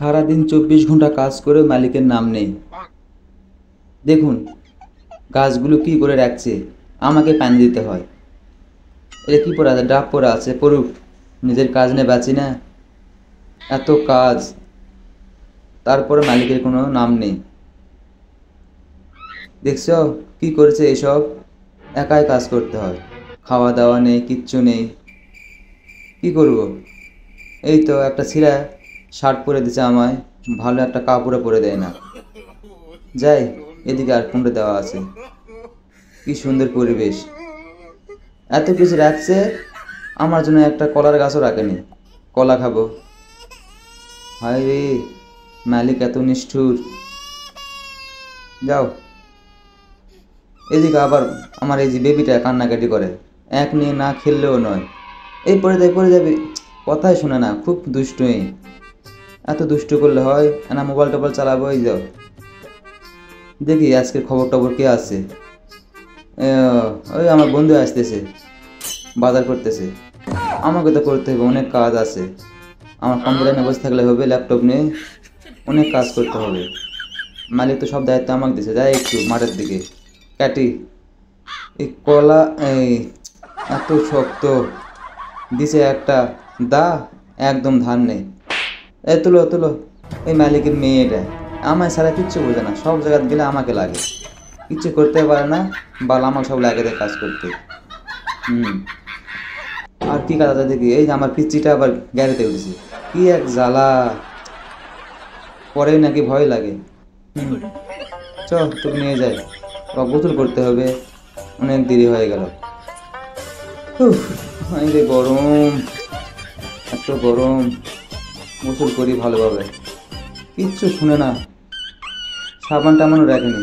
সারাদিন 24 ঘন্টা কাজ করে মালিকের নাম নেই। দেখুন গাছগুলো কি করে রাখছে, আমাকে পানি দিতে হয়। এটা কি পড়ে আছে, ডাব পড়ে আছে, পড়ুক, নিজের কাজ নিয়ে বাঁচি না। এত কাজ, তারপরে মালিকের কোনো নাম নেই। দেখছো কি করেছে এসব, একাই কাজ করতে হয়, খাওয়া দাওয়া নেই, কিচ্ছু নেই। কি করব? এই তো একটা ছিঁড়া শার্ট পরে দিছে আমায়, ভালো একটা কাপড়ে পরে দেয় না। যাই, এদিকে আর কোনটা দেওয়া আছে, কি সুন্দর পরিবেশ, এত কিছু রাখছে, আমার জন্য একটা কলার গাছও রাখেনি, কলা খাবো। হায় রে, মালিক এত নিষ্ঠুর। যাও, এদিকে আবার আমার এই যে বেবিটা কান্নাকাটি করে, এক নিয়ে না খেললেও নয়, এই পড়ে যাবে পড়ে যাবে, কথাই শোনে না, খুব দুষ্টুই। এত দুষ্টু করলে হয় না, মোবাইল টোবাইল চালাবো। এই যাও, দেখি আজকের খবর টবর কে আছে। ওই আমার বন্ধু আসতেছে, বাজার করতেছে, আমাকে তো করতে হবে, অনেক কাজ আছে। আমার কম্পিউটার নিয়ে বসে থাকলে হবে, ল্যাপটপ নিয়ে অনেক কাজ করতে হবে। মালিক তো সব দায়িত্ব আমাকে দিছে। যাই একটু মাঠের দিকে কাটি, এই কলা, এই এত শক্ত দিছে একটা দা, একদম ধান নেই। এই তুলো তুলো, এই মালিকের মেয়েটা আমায় ছাড়া কিচ্ছু বোঝে না, সব জায়গায় গেলে আমাকে লাগে, কিচ্ছু করতে পারে না, বাল আমার সব লাগে দেয় কাজ করতে। আর কি কাজ আছে দেখি, এই যে আমার পিচ্চিটা আবার গ্যারেতে উঠেছে, কি এক জ্বালা, পরে নাকি ভয় লাগে। চল তোকে নিয়ে যাই, গোসল করতে হবে, অনেক দেরি হয়ে গেল। রে গরম, এত গরম, গোসল করি ভালোভাবে, কিচ্ছু শুনে না, সাবান টাবানও রাখেনি।